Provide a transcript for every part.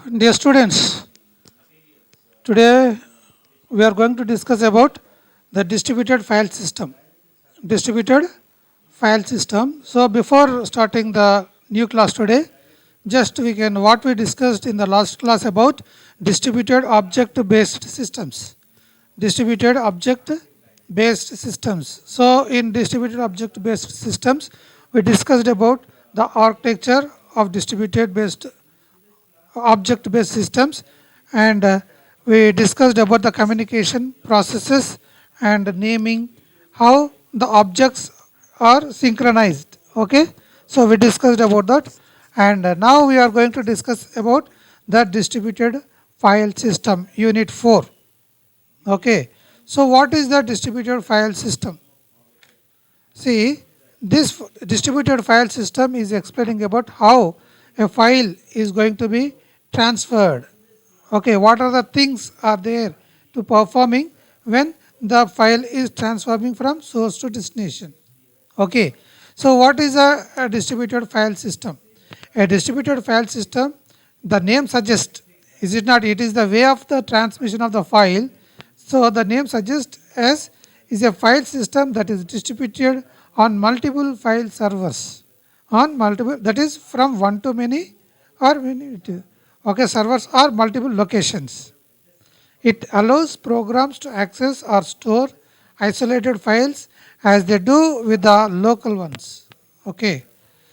Dear students, today we are going to discuss about the distributed file system. Distributed file system. So before starting the new class today, just we can what we discussed in the last class about distributed object based systems. Distributed object based systems. So in distributed object based systems, we discussed about the architecture of distributed based object based systems, and we discussed about the communication processes and naming, how the objects are synchronized. Okay, so we discussed about that, and now we are going to discuss about the distributed file system unit 4. Okay, so what is the distributed file system? See, this distributed file system is explaining about how a file is going to be transferred. Okay, what are the things are there to performing when the file is transforming from source to destination. Okay, so what is a distributed file system? A distributed file system, the name suggests, is it not? It is the way of the transmission of the file. So the name suggests as is a file system that is distributed on multiple file servers, on multiple, that is from one to many or many to, okay, servers or multiple locations. It allows programs to access or store isolated files as they do with the local ones. Okay,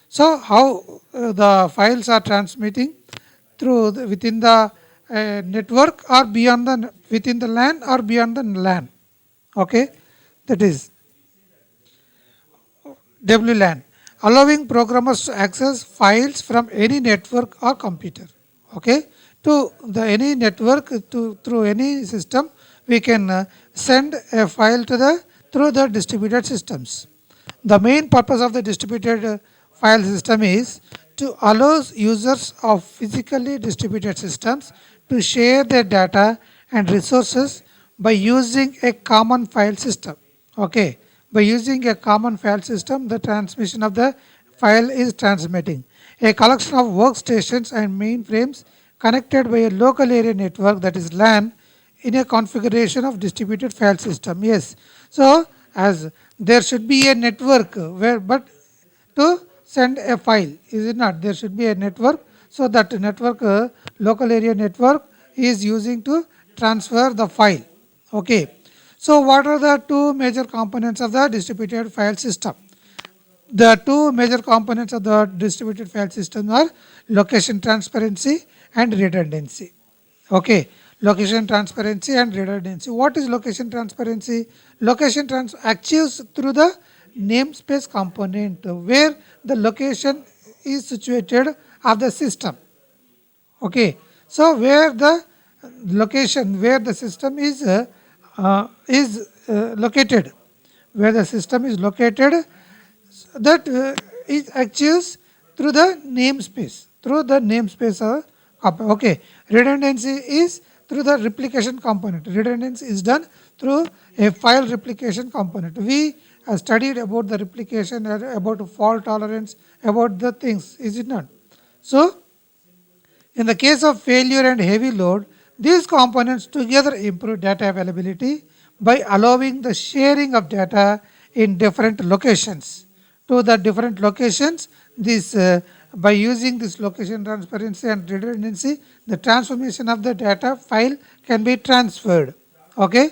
so how the files are transmitting through within the network or beyond the within the LAN or beyond the LAN. Okay, that is WLAN, allowing programmers to access files from any network or computer. Okay, to the any network to through any system, we can send a file to the through the distributed systems. The main purpose of the distributed file system is to allow users of physically distributed systems to share their data and resources by using a common file system. Okay, by using a common file system, the transmission of the file is transmitting. A collection of workstations and mainframes connected by a local area network, that is LAN, in a configuration of distributed file system. Yes, so as there should be a network where but to send a file, is it not? There should be a network, so that network local area network is using to transfer the file. Okay, so what are the two major components of the distributed file system? The two major components of the distributed file system are location transparency and redundancy. Okay, location transparency and redundancy. What is location transparency? Location achieves through the namespace component where the location is situated of the system. Okay, so where the location where the system is located, where the system is located, that is achieves through the namespace, okay, redundancy is through the replication component. Redundancy is done through a file replication component. We studied about the replication, about fault tolerance, about the things, is it not? So in the case of failure and heavy load, these components together improve data availability by allowing the sharing of data in different locations. To the different locations, this by using this location transparency and redundancy, the transformation of the data file can be transferred. Okay.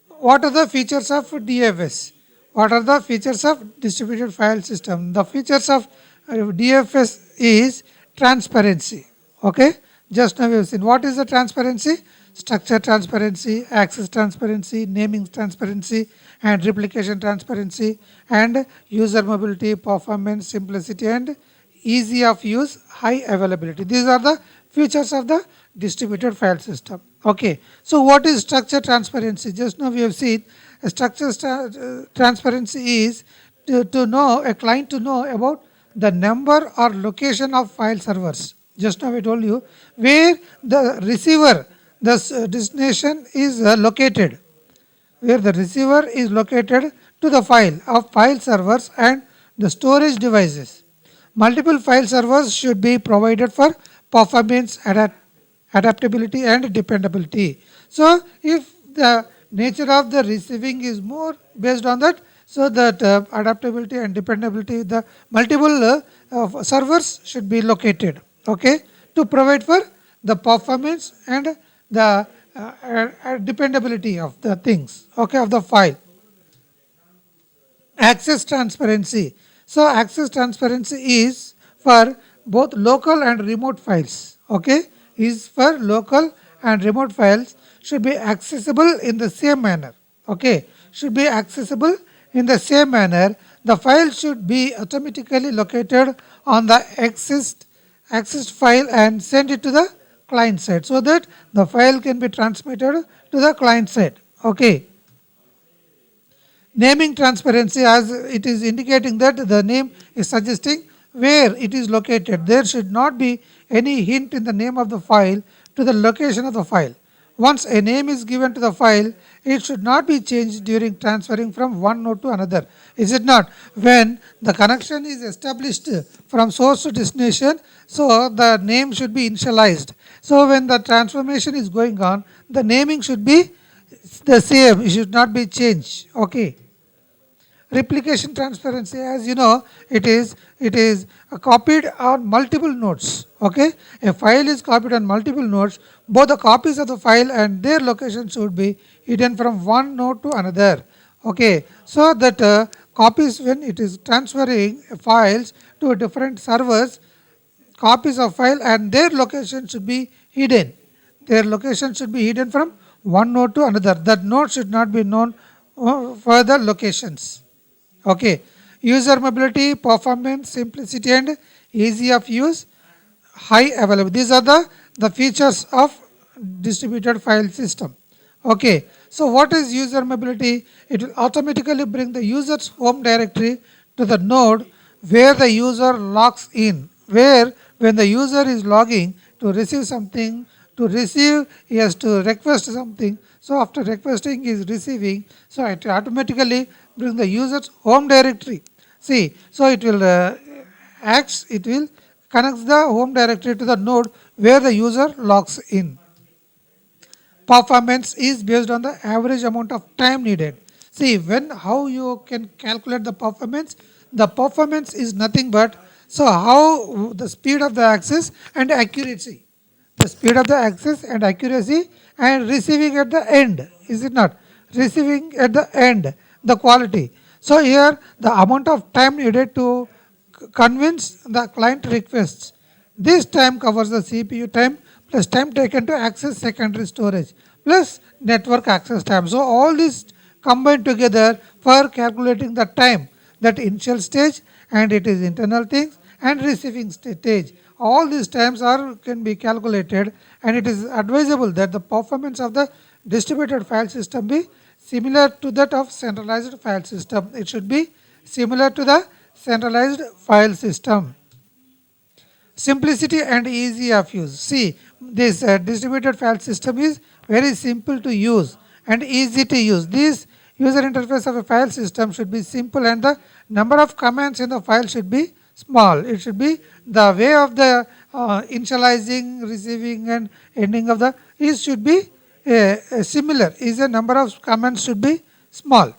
What are the features of DFS? What are the features of distributed file system? The features of DFS is transparency. Okay, just now we have seen what is the transparency: structure transparency, access transparency, naming transparency, and replication transparency, and user mobility, performance, simplicity, and easy of use, high availability. These are the features of the distributed file system. Okay, so what is structure transparency? Just now we have seen structure transparency is to know a client to know about the number or location of file servers. Just now I told you where the receiver, the destination is located, where the receiver is located to the file of file servers and the storage devices. Multiple file servers should be provided for performance, adaptability and dependability. So if the nature of the receiving is more based on that, so that adaptability and dependability, the multiple servers should be located, okay, to provide for the performance and the dependability of the things, okay, of the file. Access transparency. So access transparency is for both local and remote files, okay, is for local and remote files, should be accessible in the same manner, okay, should be accessible in the same manner. The file should be automatically located on the accessed file and send it to the client side, so that the file can be transmitted to the client side, okay. Naming transparency, as it is indicating that the name is suggesting where it is located. There should not be any hint in the name of the file to the location of the file. Once a name is given to the file, it should not be changed during transferring from one node to another. Is it not? When the connection is established from source to destination, so the name should be initialized. So when the transformation is going on, the naming should be the same, it should not be changed, okay. Replication transparency, as you know, it is copied on multiple nodes, okay. A file is copied on multiple nodes, both the copies of the file and their location should be hidden from one node to another, okay. So that copies, when it is transferring files to different servers, copies of file and their location should be hidden, their location should be hidden from one node to another. That node should not be known further locations, okay. User mobility, performance, simplicity and easy of use, high availability, these are the features of distributed file system, okay. So what is user mobility? It will automatically bring the user's home directory to the node where the user logs in, where when the user is logging to receive something, to receive he has to request something, so after requesting he is receiving, so it automatically bring the user's home directory. See, so it will acts, it will connects the home directory to the node where the user logs in. Performance is based on the average amount of time needed. See, when how you can calculate the performance? The performance is nothing but, so how the speed of the access and accuracy, the speed of the access and accuracy and receiving at the end, is it not? Receiving at the end, the quality. So here the amount of time needed to convince the client requests. This time covers the CPU time plus time taken to access secondary storage plus network access time. So all these combined together for calculating the time, that initial stage and it is internal things and receiving stage. All these times are can be calculated, and it is advisable that the performance of the distributed file system be similar to that of centralized file system. It should be similar to the centralized file system. Simplicity and easy of use. See, this distributed file system is very simple to use and easy to use. This user interface of a file system should be simple and the number of commands in the file should be small. It should be the way of the initializing, receiving and ending of the is should be similar. Is the number of commands should be small.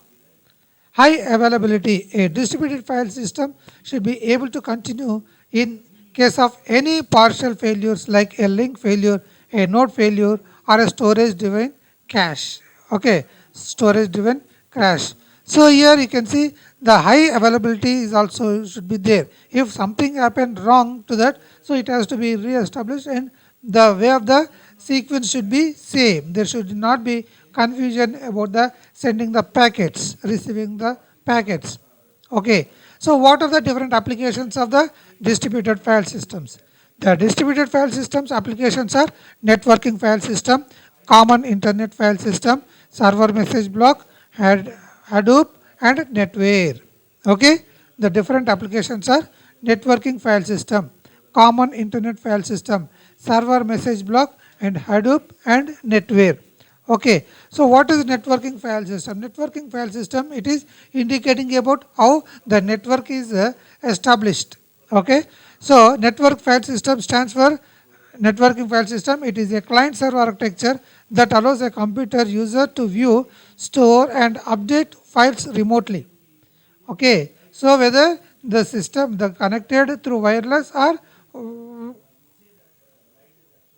High availability. A distributed file system should be able to continue in case of any partial failures like a link failure, a node failure or a storage driven cache. Okay, storage driven crash. So here you can see the high availability is also should be there. If something happened wrong to that, so it has to be re-established and the way of the sequence should be same. There should not be confusion about the sending the packets, receiving the packets. Okay. So what are the different applications of the distributed file systems? The distributed file systems applications are networking file system, common internet file system, server message block, Hadoop and NetWare. Okay. The different applications are networking file system, common internet file system, server message block and Hadoop and NetWare. Okay, so what is networking file system? Networking file system, it is indicating about how the network is established. Okay, so network file system stands for networking file system, it is a client server architecture that allows a computer user to view, store and update files remotely. Okay, so whether the system the connected through wireless or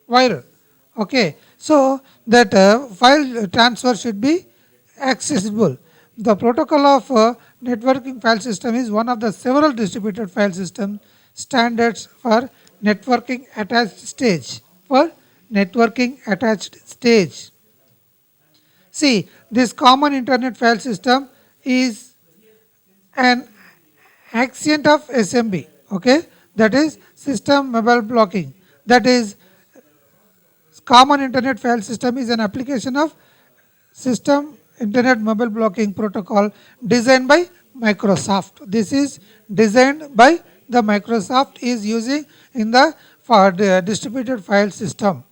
wire. Okay, so that file transfer should be accessible. The protocol of networking file system is one of the several distributed file system standards for networking attached stage. For networking attached stage. See, this common internet file system is an accent of SMB. Okay, that is system mobile blocking. That is common internet file system is an application of system internet mobile blocking protocol designed by Microsoft. This is designed by the Microsoft is using in the for the distributed file system.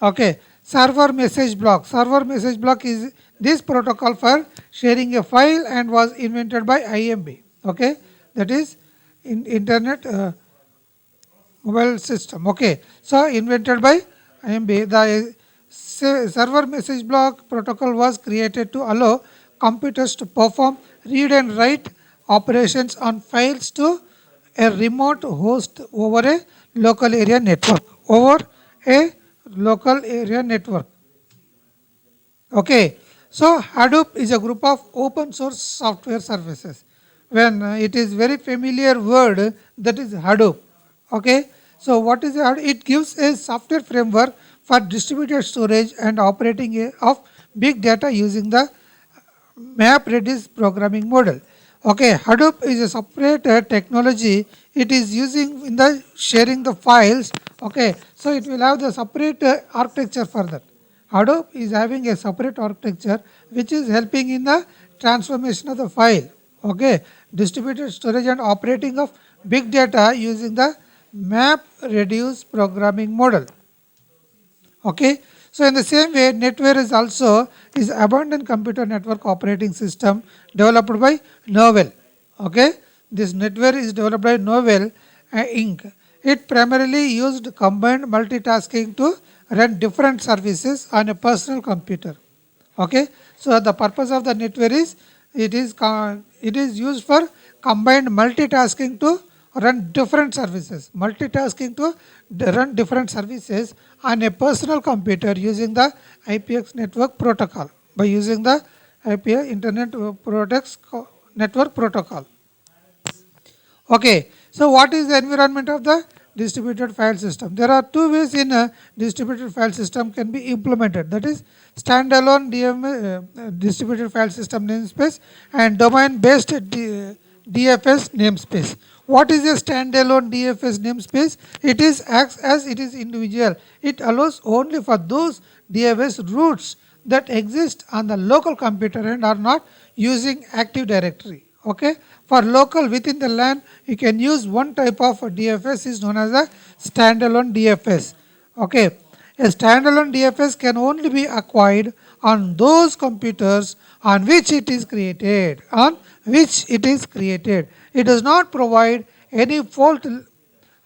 Okay, server message block. Server message block is this protocol for sharing a file and was invented by IMB. Okay, that is in internet mobile system. Okay, so invented by IMB. The server message block protocol was created to allow computers to perform read and write operations on files to a remote host over a local area network. Over a local area network. Okay, so Hadoop is a group of open source software services. When it is very familiar word that is Hadoop. Okay, so what is Hadoop? It gives a software framework for distributed storage and operating of big data using the MapReduce programming model. Okay, Hadoop is a separate technology. It is using in the sharing the files. Okay, so it will have the separate architecture for that. Hadoop is having a separate architecture which is helping in the transformation of the file. Okay, distributed storage and operating of big data using the MapReduce programming model. Okay, so in the same way, NetWare is also is abundant computer network operating system developed by Novell. Okay, this NetWare is developed by Novell Inc. It primarily used combined multitasking to run different services on a personal computer. Okay, so the purpose of the NetWare is it is used for combined multitasking to run different services. Multitasking to run different services on a personal computer using the IPX network protocol by using the IPX Internet Products Network Protocol. Okay, so what is the environment of the distributed file system? There are two ways in a distributed file system can be implemented. That is standalone distributed file system namespace and domain-based DFS namespace. What is a standalone DFS namespace? It is acts as it is individual. It allows only for those DFS roots that exist on the local computer and are not using Active Directory. Okay, for local within the LAN, you can use one type of DFS is known as a standalone DFS. Okay, a standalone DFS can only be acquired on those computers on which it is created. On which it is created. It does not provide any fault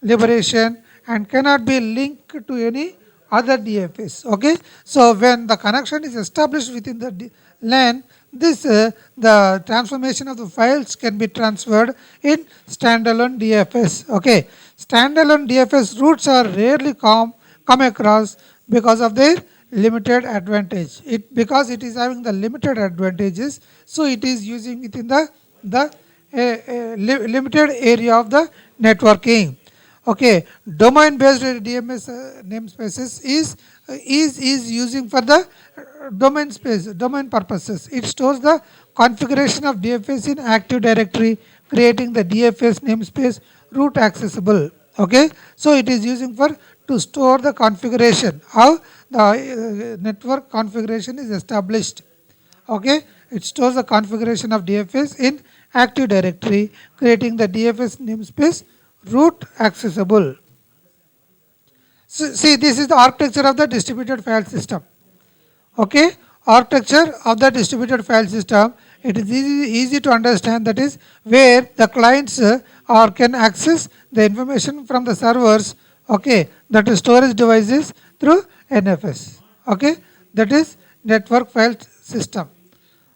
liberation and cannot be linked to any other DFS. Okay, so when the connection is established within the LAN, this the transformation of the files can be transferred in standalone DFS. Okay, standalone DFS routes are rarely come across because of their limited advantage. Because it is having the limited advantages, so it is using it in the limited area of the networking. Okay, domain based DMS namespaces is using for the domain purposes. It stores the configuration of DFS in Active Directory, creating the DFS namespace root accessible. Okay, so it is using for to store the configuration how the network configuration is established. Okay, it stores the configuration of DFS in Active Directory, creating the DFS namespace root accessible. So, see, this is the architecture of the distributed file system. Okay, architecture of the distributed file system. It is easy to understand. That is where the clients or can access the information from the servers. Okay, that is storage devices through NFS. Okay, that is network file system.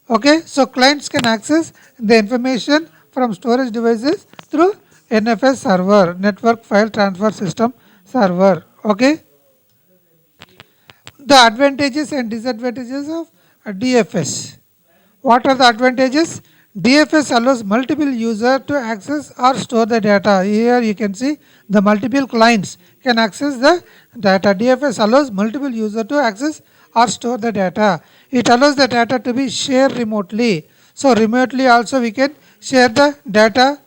Okay, so clients can access the information from storage devices through NFS server, network file transfer system server. Okay, the advantages and disadvantages of DFS. What are the advantages? DFS allows multiple users to access or store the data. Here you can see the multiple clients can access the data. DFS allows multiple users to access or store the data. It allows the data to be shared remotely. So remotely also we can share the data,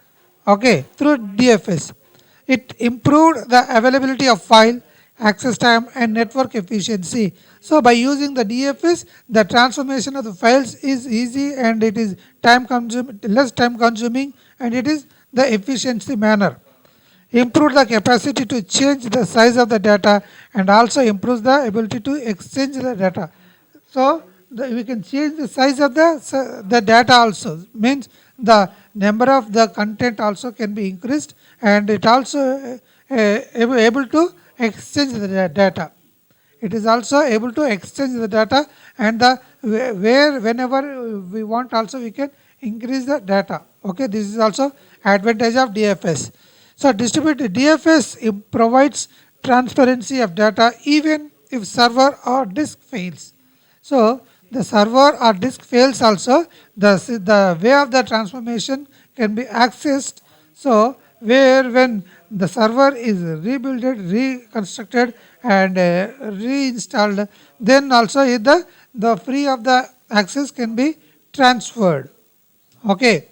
okay, through DFS. It improved the availability of file, access time and network efficiency. So by using the DFS, the transformation of the files is easy and it is less time consuming, and it is the efficiency manner. Improve the capacity to change the size of the data and also improves the ability to exchange the data. So we can change the size of the data also, means the number of the content also can be increased, and it also able to exchange the data. It is also able to exchange the data, and the where whenever we want also we can increase the data. Okay, this is also advantage of DFS. So distributed DFS provides transparency of data even if server or disk fails. So the server or disk fails also, the way of the transformation can be accessed. So where when the server is rebuilt, reconstructed and reinstalled, then also the free of the access can be transferred. Okay,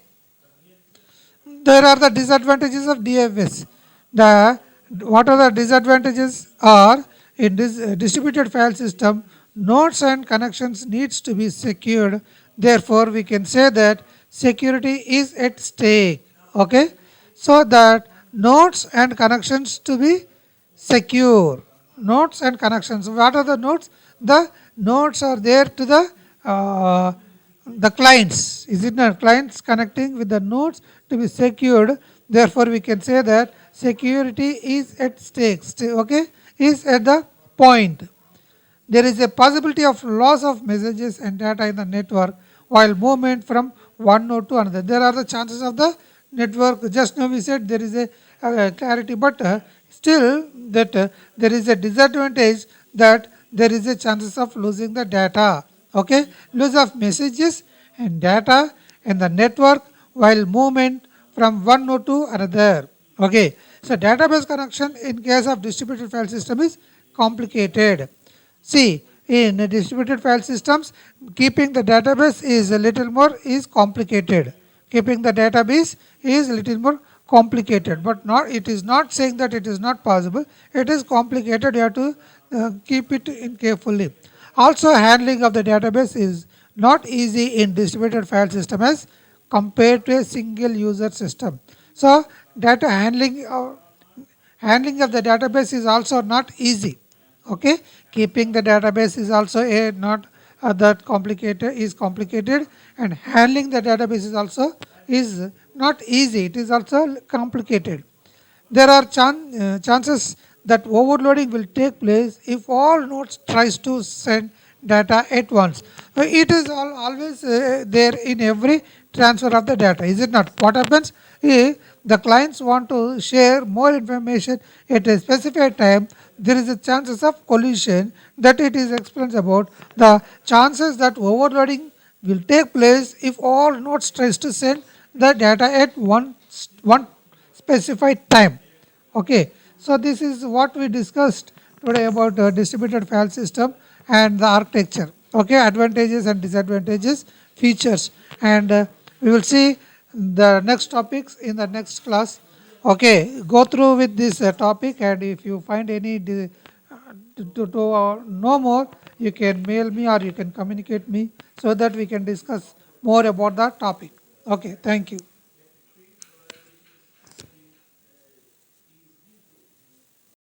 there are the disadvantages of DFS. The what are the disadvantages are in this distributed file system, nodes and connections needs to be secured. Therefore, we can say that security is at stake. Okay, so that nodes and connections to be secure. Nodes and connections. What are the nodes? The nodes are there to the clients. Is it not? Clients connecting with the nodes to be secured. Therefore, we can say that security is at stake. Okay, is at the point. There is a possibility of loss of messages and data in the network while movement from one node to another. There are the chances of the network. Just now we said there is a clarity, but still that there is a disadvantage that there is a chances of losing the data. Okay, loss of messages and data in the network while movement from one node to another. Okay, so database connection in case of distributed file system is complicated. See, in distributed file systems, keeping the database is a little more is complicated. Keeping the database is a little more complicated, but not it is not saying that it is not possible. It is complicated. You have to keep it in carefully. Also, handling of the database is not easy in distributed file system as compared to a single user system. So, data handling of the database is also not easy. Okay, keeping the database is also a not that complicated is complicated, and handling the database is also is not easy. It is also complicated. There are chances that overloading will take place if all nodes tries to send data at once. It is always there in every transfer of the data, is it not? What happens if the clients want to share more information at a specified time? There is a chances of collision that it is explains about the chances that overloading will take place if all nodes tries to send the data at one specified time. Okay, so this is what we discussed today about distributed file system and the architecture. Okay, advantages and disadvantages, features, and we will see the next topics in the next class. Okay, go through with this topic, and if you find any to know more, you can mail me or you can communicate me so that we can discuss more about that topic. Okay, thank you.